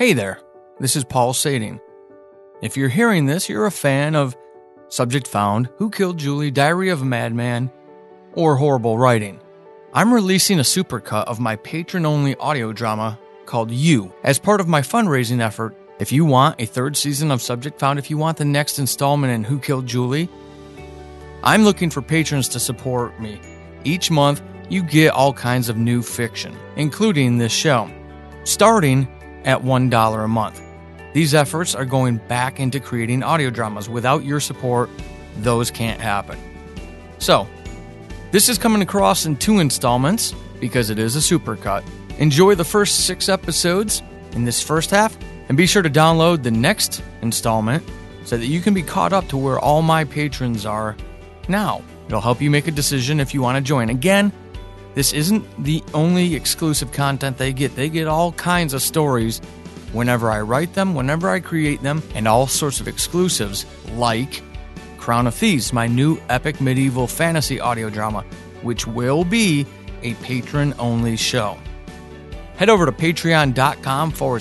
Hey there, this is Paul Sading. If you're hearing this, you're a fan of Subject Found, Who Killed Julie, Diary of a Madman, or horrible writing. I'm releasing a supercut of my patron-only audio drama called You as part of my fundraising effort. If you want a third season of Subject Found, if you want the next installment in Who Killed Julie, I'm looking for patrons to support me. Each month, you get all kinds of new fiction, including this show, starting at $1 a month. These efforts are going back into creating audio dramas. Without your support, those can't happen. So, this is coming across in 2 installments because it is a supercut. Enjoy the first 6 episodes in this first half, and be sure to download the next installment so that you can be caught up to where all my patrons are now. It'll help you make a decision if you want to join. Again, this isn't the only exclusive content they get. They get all kinds of stories whenever I write them, whenever I create them, and all sorts of exclusives like Crown of Thieves, my new epic medieval fantasy audio drama, which will be a patron-only show. Head over to patreon.com/Paul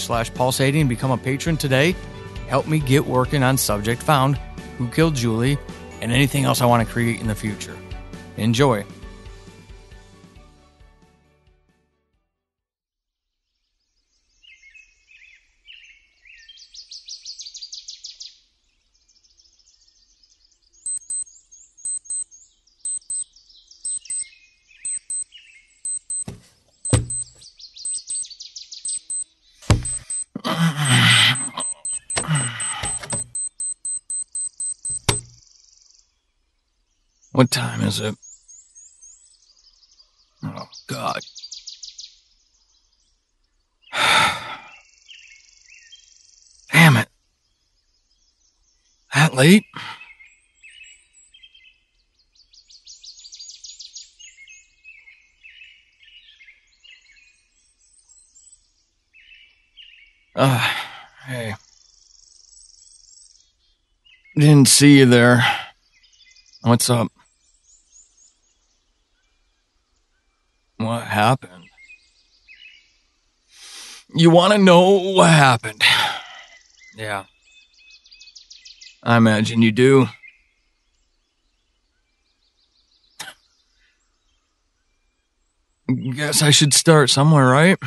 Sading and become a patron today. Help me get working on Subject Found, Who Killed Julie, and anything else I want to create in the future. Enjoy. What time is it? Oh, God. Damn it. That late? Hey. Didn't see you there. What's up? What happened? You want to know what happened? Yeah. I imagine you do. Guess I should start somewhere, right?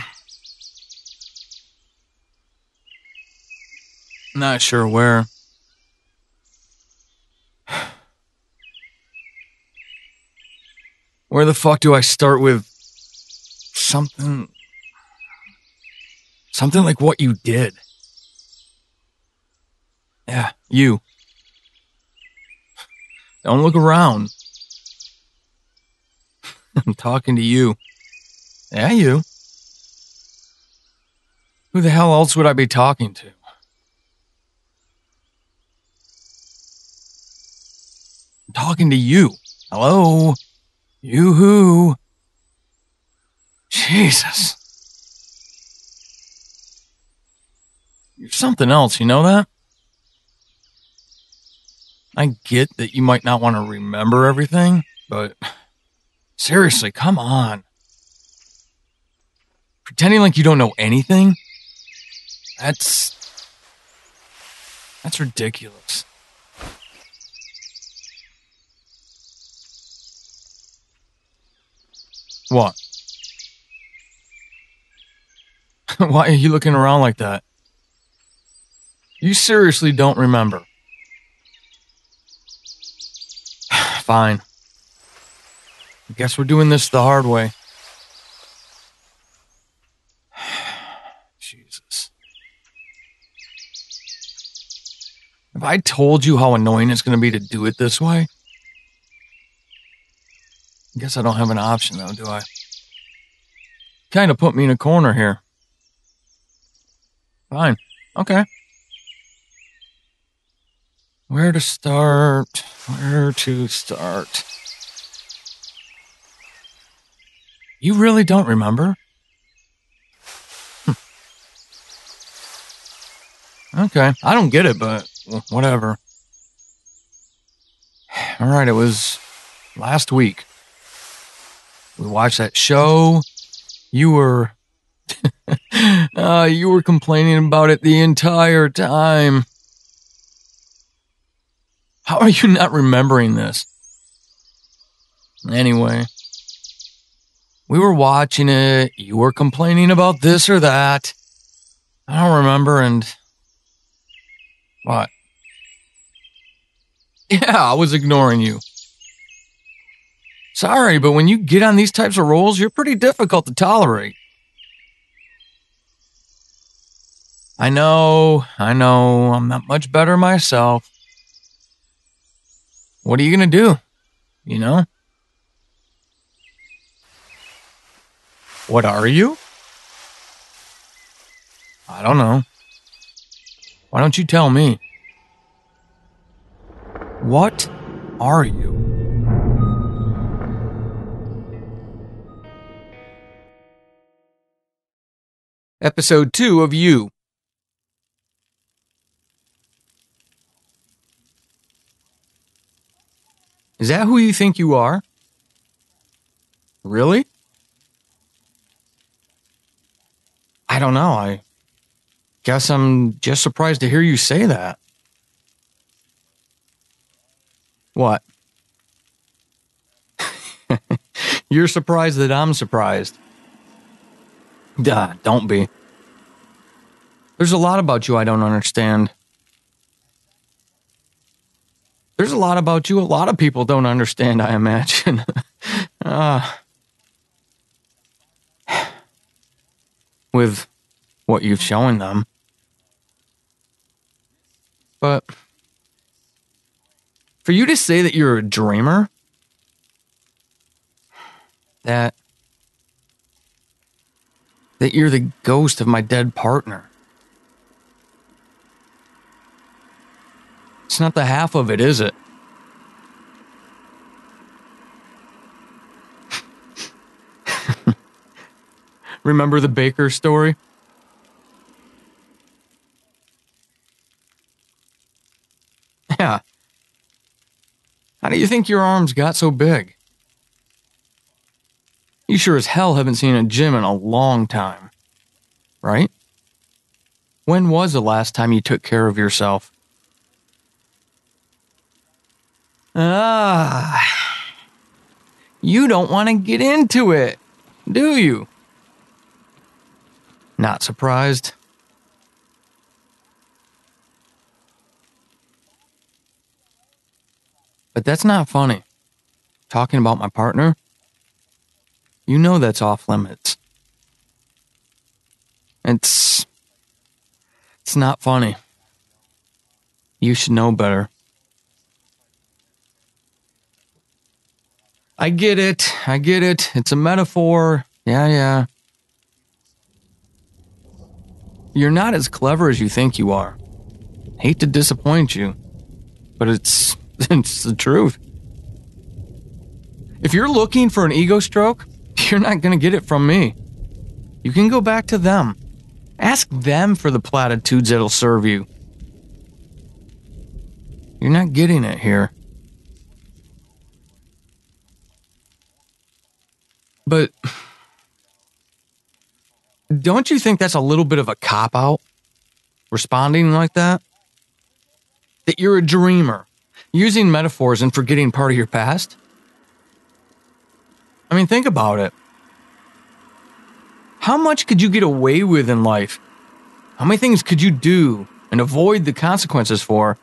Not sure where. Where the fuck do I start with something like what you did? Yeah, you. Don't look around. I'm talking to you. Yeah, you. Who the hell else would I be talking to? I'm talking to you. Hello? You-hoo. Jesus. You're something else, you know that? I get that you might not want to remember everything, but seriously, come on. Pretending like you don't know anything? That's ridiculous. What? Why are you looking around like that? You seriously don't remember? Fine. I guess we're doing this the hard way. Jesus. Have I told you how annoying it's going to be to do it this way? I guess I don't have an option, though, do I? Kind of put me in a corner here. Fine. Okay. Where to start? You really don't remember? Okay. I don't get it, but whatever. All right, it was last week. We watched that show. You were You were complaining about it the entire time. How are you not remembering this? Anyway, we were watching it. You were complaining about this or that. I don't remember, and... What? Yeah, I was ignoring you. Sorry, but when you get on these types of roles, you're pretty difficult to tolerate. I know, I'm not much better myself. What are you gonna do? You know? What are you? I don't know. Why don't you tell me? What are you? Episode 2 of You. Is that who you think you are? Really? I don't know. I guess I'm just surprised to hear you say that. What? You're surprised that I'm surprised. Duh, don't be. There's a lot about you I don't understand. There's a lot about you a lot of people don't understand, I imagine. With what you've shown them. But for you to say that you're a dreamer, that you're the ghost of my dead partner. It's not the half of it, is it? Remember the baker story? Yeah. How do you think your arms got so big? You sure as hell haven't seen a gym in a long time, right? When was the last time you took care of yourself? You don't want to get into it, do you? Not surprised. But that's not funny. Talking about my partner? You know that's off limits. It's not funny. You should know better. I get it. It's a metaphor. Yeah. You're not as clever as you think you are. Hate to disappoint you, but it's the truth. If you're looking for an ego stroke, you're not going to get it from me. You can go back to them. Ask them for the platitudes that'll serve you. You're not getting it here. But don't you think that's a little bit of a cop-out? Responding like that? That you're a dreamer, using metaphors and forgetting part of your past? I mean, think about it. How much could you get away with in life? How many things could you do and avoid the consequences for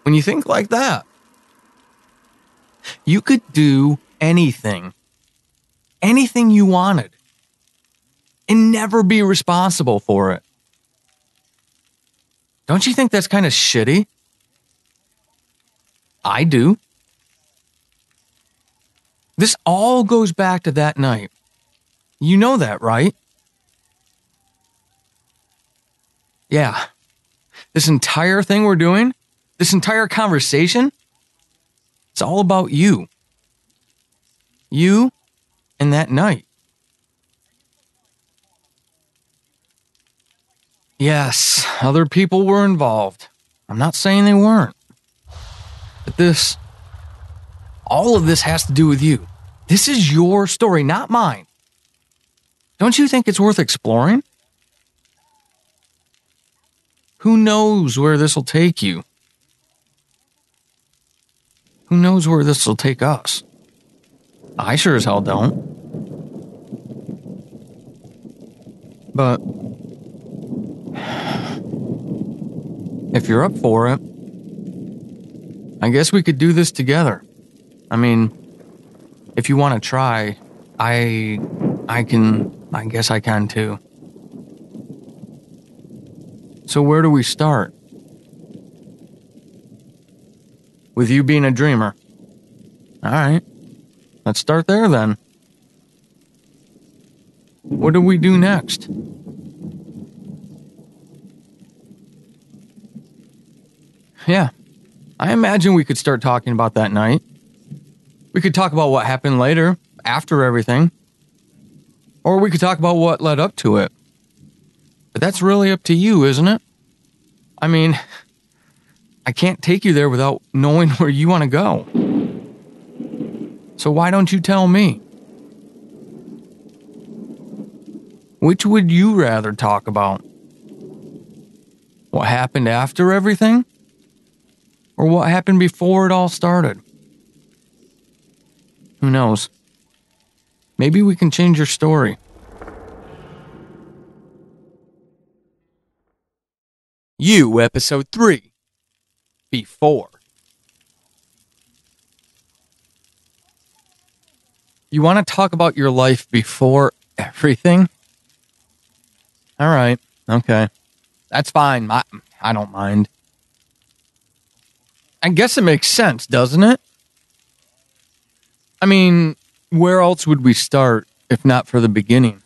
when you think like that? You could do anything. Anything you wanted. And never be responsible for it. Don't you think that's kind of shitty? I do. This all goes back to that night. You know that, right? Yeah. This entire thing we're doing, this entire conversation, it's all about you. You and that night. Yes, other people were involved. I'm not saying they weren't. But all of this has to do with you. This is your story, not mine. Don't you think it's worth exploring? Who knows where this will take you? Who knows where this will take us? I sure as hell don't. But if you're up for it, I guess we could do this together. I mean, if you want to try, I guess I can too. So where do we start? With you being a dreamer. All right. Let's start there then. What do we do next? Yeah. I imagine we could start talking about that night. We could talk about what happened later, after everything. Or we could talk about what led up to it. But that's really up to you, isn't it? I mean, I can't take you there without knowing where you want to go. So why don't you tell me? Which would you rather talk about? What happened after everything? Or what happened before it all started? Who knows? Maybe we can change your story. You, episode 3. Before. You want to talk about your life before everything? All right. Okay. That's fine. I don't mind. I guess it makes sense, doesn't it? I mean, where else would we start if not for the beginning?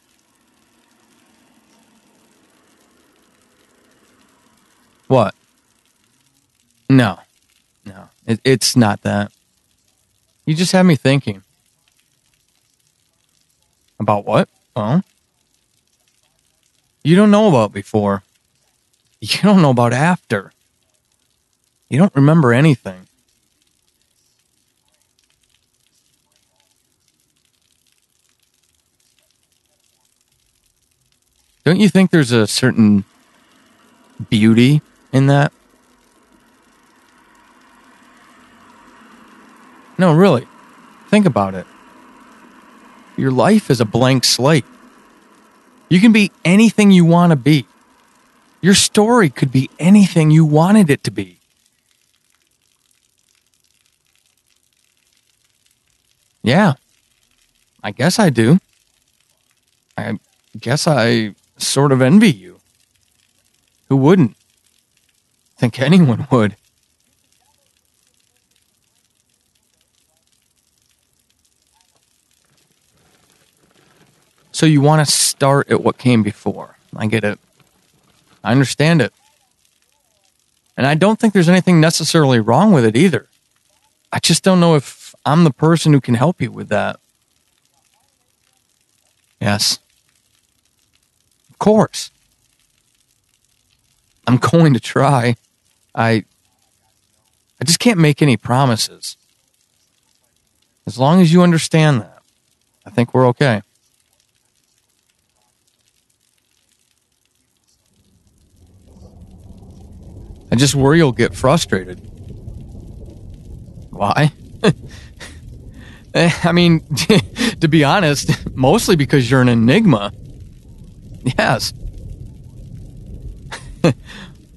What? No. It's not that. You just have me thinking. About what? Well, you don't know about before. You don't know about after. You don't remember anything. Don't you think there's a certain beauty in that? No, really. Think about it. Your life is a blank slate. You can be anything you want to be. Your story could be anything you wanted it to be. Yeah, I guess I do. I guess I sort of envy you. Who wouldn't? Think anyone would. So you want to start at what came before. I get it. I understand it. And I don't think there's anything necessarily wrong with it either. I just don't know if I'm the person who can help you with that. Yes. Of course. I'm going to try. I just can't make any promises. As long as you understand that, I think we're okay. I just worry you'll get frustrated. Why? I mean, to be honest, mostly because you're an enigma. Yes.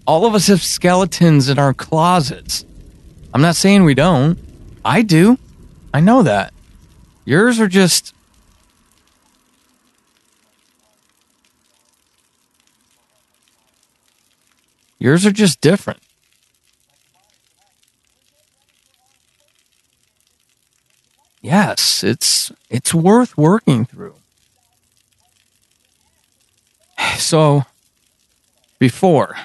All of us have skeletons in our closets. I'm not saying we don't. I do. I know that. Yours are just... Yours are just different. Yes, it's worth working through. So, before.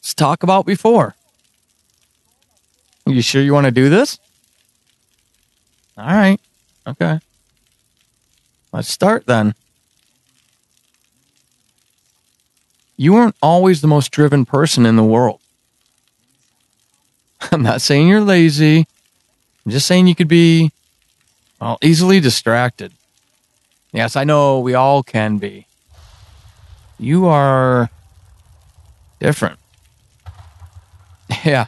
Let's talk about before. You sure you want to do this? All right. Okay. Let's start then. You weren't always the most driven person in the world. I'm not saying you're lazy. I'm just saying you could be, well, easily distracted. Yes, I know we all can be. You are Different. Yeah.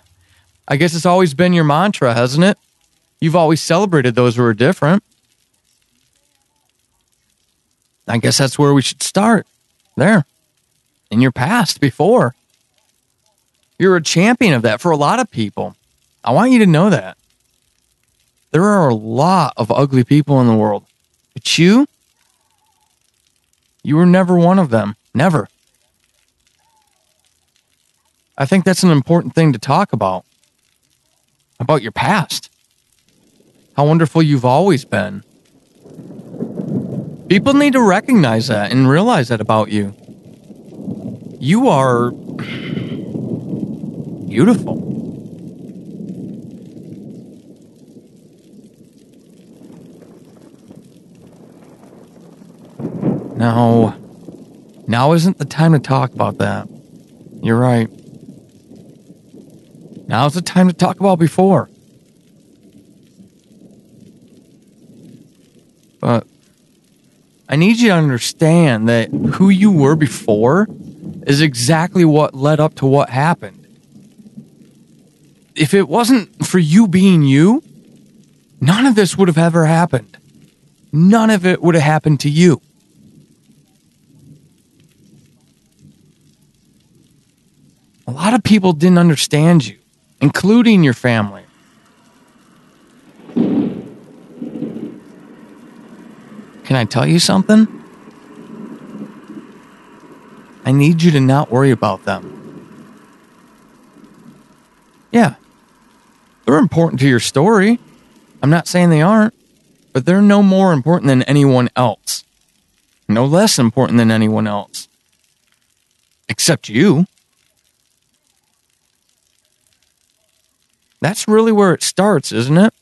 I guess it's always been your mantra, hasn't it? You've always celebrated those who are different. I guess that's where we should start. There. In your past, before. You're a champion of that for a lot of people. I want you to know that. There are a lot of ugly people in the world. But you were never one of them. Never. I think that's an important thing to talk about. About your past. How wonderful you've always been. People need to recognize that and realize that about you. You are beautiful. Now isn't the time to talk about that. You're right. Now's the time to talk about before. But I need you to understand that who you were before is exactly what led up to what happened. If it wasn't for you being you, none of this would have ever happened. None of it would have happened to you. A lot of people didn't understand you, including your family. Can I tell you something? I need you to not worry about them. Yeah, they're important to your story. I'm not saying they aren't, but they're no more important than anyone else. No less important than anyone else. Except you. That's really where it starts, isn't it?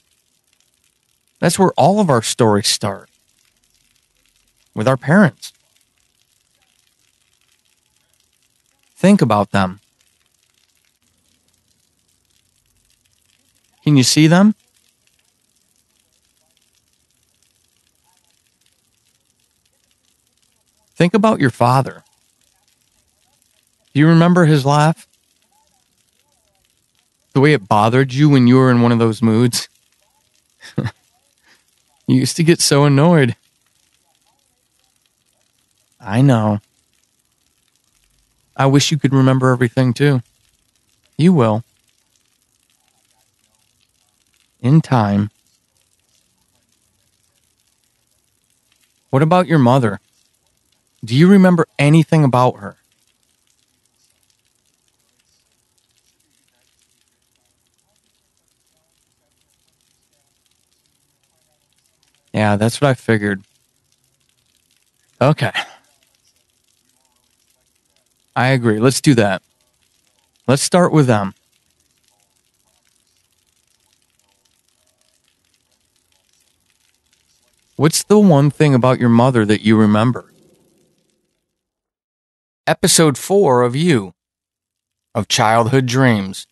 That's where all of our stories start. With our parents. Think about them. Can you see them? Think about your father. Do you remember his laugh? The way it bothered you when you were in one of those moods? You used to get so annoyed. I know. I wish you could remember everything too. You will. In time. What about your mother? Do you remember anything about her? Yeah, that's what I figured. Okay. I agree. Let's do that. Let's start with them. What's the one thing about your mother that you remember? Episode 4 of You, of Childhood Dreams.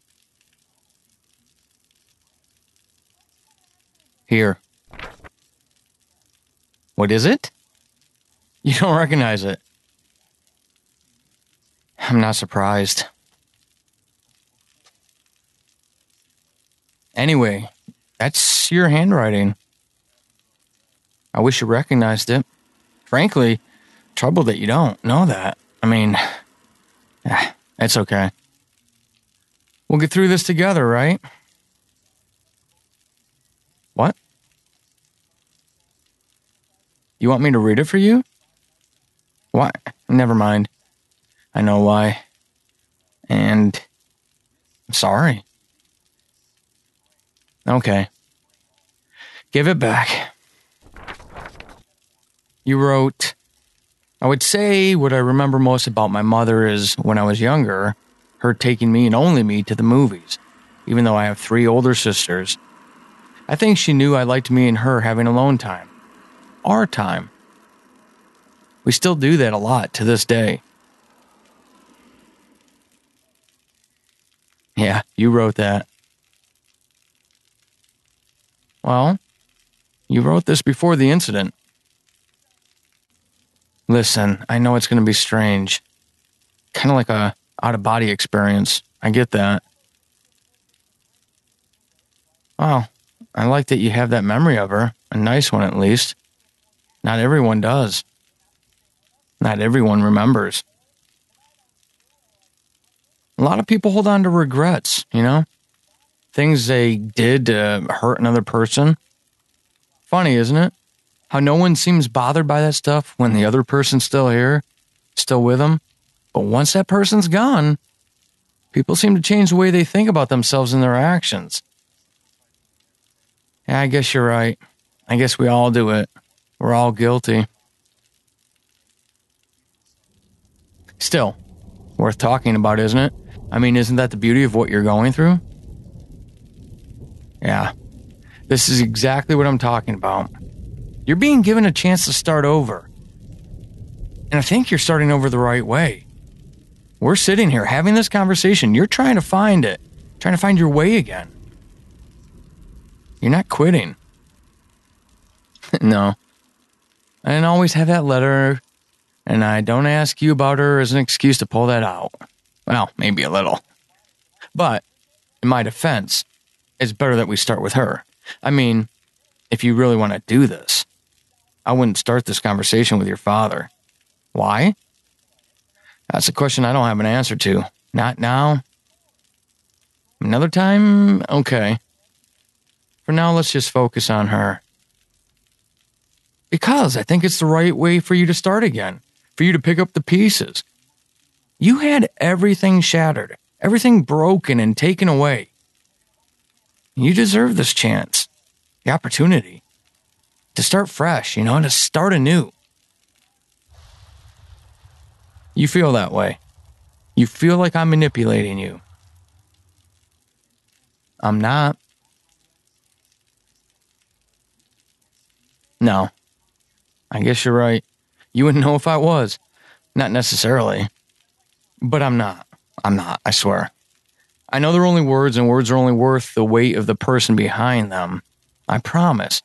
Here. What is it? You don't recognize it. I'm not surprised. Anyway, that's your handwriting. I wish you recognized it. Frankly, trouble that you don't know that. I mean, it's okay. We'll get through this together, right? What? You want me to read it for you? Why? Never mind. I know why. And I'm sorry. Okay. Give it back. You wrote, I would say what I remember most about my mother is when I was younger, her taking me and only me to the movies, even though I have 3 older sisters. I think she knew I liked me and her having alone time. Our time. We still do that a lot to this day. Yeah, you wrote that. Well, you wrote this before the incident. Listen, I know it's going to be strange. Kind of like a out-of-body experience. I get that. Oh, I like that you have that memory of her. A nice one, at least. Not everyone does. Not everyone remembers. A lot of people hold on to regrets, Things they did to hurt another person. Funny, isn't it? How no one seems bothered by that stuff when the other person's still here, still with them. But once that person's gone, people seem to change the way they think about themselves and their actions. Yeah, I guess you're right. I guess we all do it. We're all guilty. Still, worth talking about, isn't it? I mean, isn't that the beauty of what you're going through? Yeah, this is exactly what I'm talking about. You're being given a chance to start over. And I think you're starting over the right way. We're sitting here having this conversation. You're trying to find it. Trying to find your way again. You're not quitting. No. I didn't always have that letter, and I don't ask you about her as an excuse to pull that out. Well, maybe a little. But, in my defense, it's better that we start with her. I mean, if you really want to do this, I wouldn't start this conversation with your father. Why? That's a question I don't have an answer to. Not now. Another time? Okay. For now, let's just focus on her. Because I think it's the right way for you to start again. For you to pick up the pieces. You had everything shattered. Everything broken and taken away. You deserve this chance. The opportunity. To start fresh, to start anew. You feel that way. You feel like I'm manipulating you. I'm not. No. I guess you're right. You wouldn't know if I was. Not necessarily. But I'm not. I swear. I know they're only words, and words are only worth the weight of the person behind them. I promise.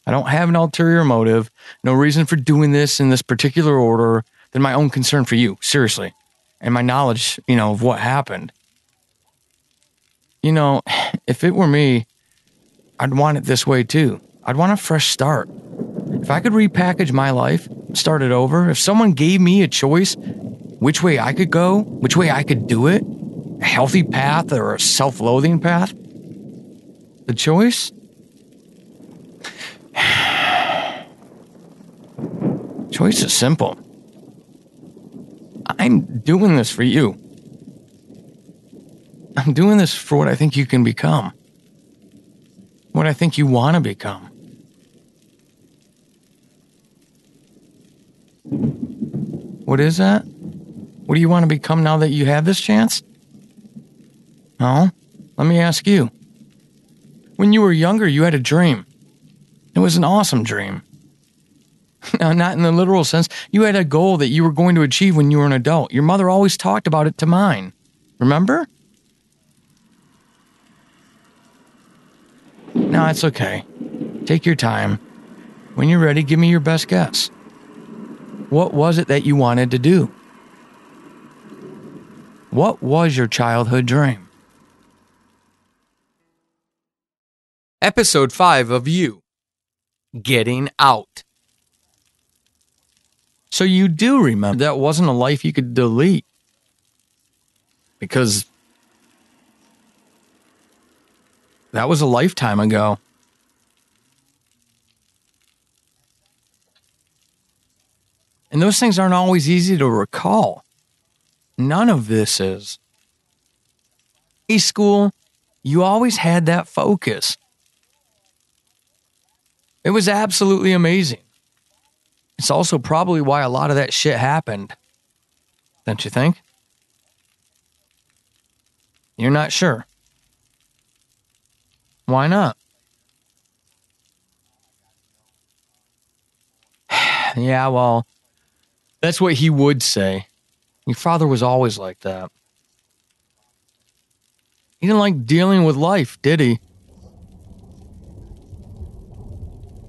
I don't have an ulterior motive, no reason for doing this in this particular order than my own concern for you, seriously, and my knowledge, of what happened. If it were me, I'd want it this way too. I'd want a fresh start. If I could repackage my life, start it over, if someone gave me a choice, which way I could go, which way I could do it, a healthy path or a self-loathing path, the choice? Choice is simple. I'm doing this for you. I'm doing this for what I think you can become. What I think you want to become. What is that? What do you want to become now that you have this chance? Oh, let me ask you. When you were younger, you had a dream. It was an awesome dream. Now, not in the literal sense. You had a goal that you were going to achieve when you were an adult. Your mother always talked about it to mine. Remember? No, it's okay. Take your time. When you're ready, give me your best guess. What was it that you wanted to do? What was your childhood dream? Episode 5 of You. Getting Out. So you do remember that wasn't a life you could delete. Because that was a lifetime ago. And those things aren't always easy to recall. None of this is. In school, you always had that focus. It was absolutely amazing. It's also probably why a lot of that shit happened. Don't you think? You're not sure. Why not? Yeah, well, that's what he would say. Your father was always like that. He didn't like dealing with life, did he?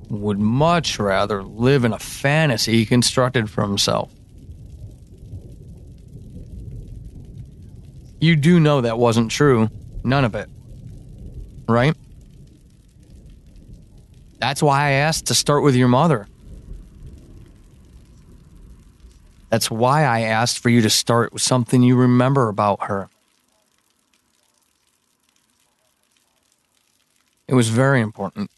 Would much rather live in a fantasy he constructed for himself. You do know that wasn't true. None of it. Right? That's why I asked to start with your mother. That's why I asked for you to start with something you remember about her. It was very important.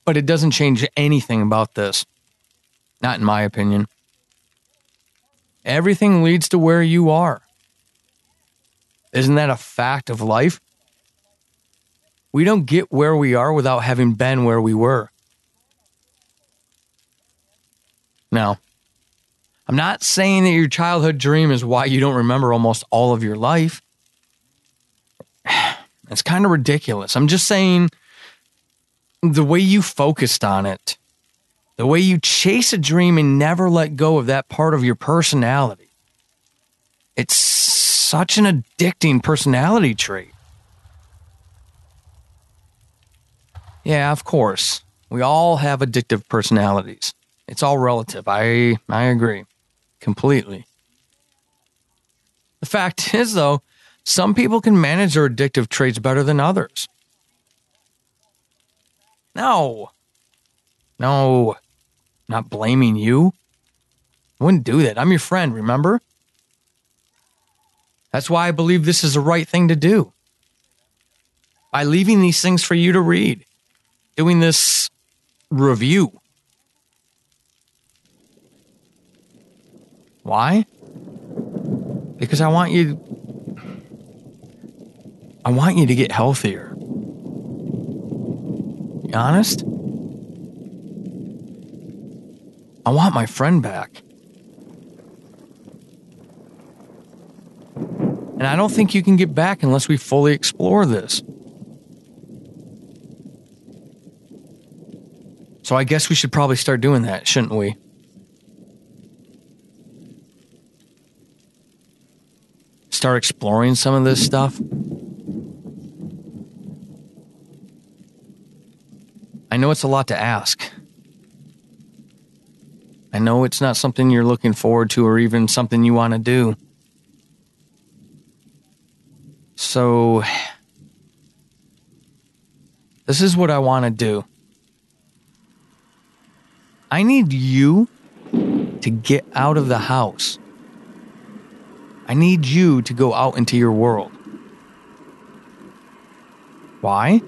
But it doesn't change anything about this. Not in my opinion. Everything leads to where you are. Isn't that a fact of life? We don't get where we are without having been where we were. Now, I'm not saying that your childhood dream is why you don't remember almost all of your life. It's kind of ridiculous. I'm just saying the way you focused on it, the way you chase a dream and never let go of that part of your personality. It's such an addicting personality trait. Yeah, of course. We all have addictive personalities. It's all relative. I agree. Completely. The fact is, though, some people can manage their addictive traits better than others. No, not blaming you. I wouldn't do that. I'm your friend, remember? That's why I believe this is the right thing to do. By leaving these things for you to read. Doing this review. Why? Because I want you to get healthier. Be honest? I want my friend back. And I don't think you can get back unless we fully explore this. So I guess we should probably start doing that, shouldn't we? Start exploring some of this stuff. I know it's a lot to ask. I know it's not something you're looking forward to or even something you want to do. So, this is what I want to do. I need you to get out of the house. I need you to go out into your world. Why?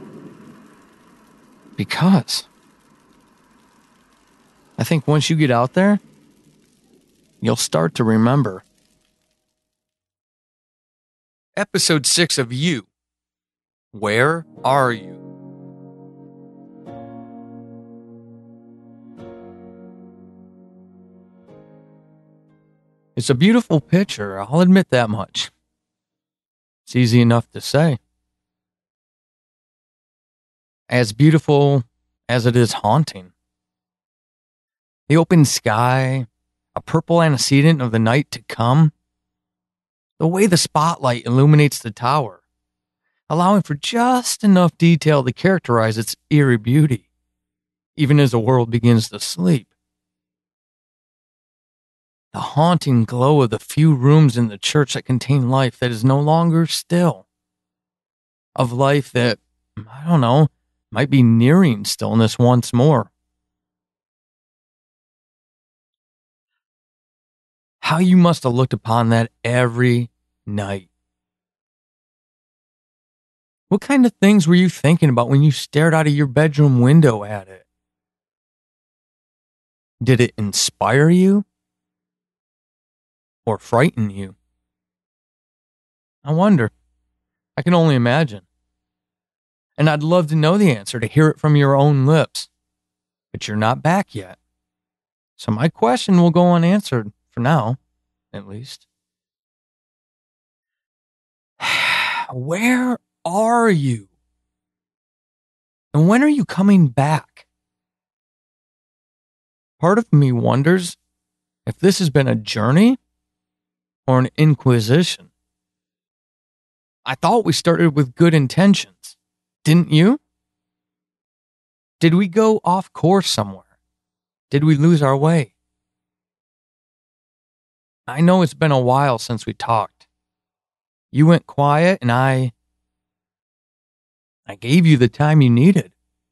Because I think once you get out there, you'll start to remember. Episode 6 of You. Where are you? It's a beautiful picture, I'll admit that much. It's easy enough to say. As beautiful as it is haunting. The open sky, a purple antecedent of the night to come. The way the spotlight illuminates the tower, allowing for just enough detail to characterize its eerie beauty, even as the world begins to sleep. The haunting glow of the few rooms in the church that contain life that is no longer still. Of life that, I don't know, might be nearing stillness once more. How you must have looked upon that every night. What kind of things were you thinking about when you stared out of your bedroom window at it? Did it inspire you? Or frighten you? I wonder. I can only imagine. And I'd love to know the answer, to hear it from your own lips. But you're not back yet. So my question will go unanswered, for now, at least. Where are you? And when are you coming back? Part of me wonders if this has been a journey or an inquisition. I thought we started with good intentions. Didn't you? Did we go off course somewhere? Did we lose our way? I know it's been a while since we talked. You went quiet and I gave you the time you needed.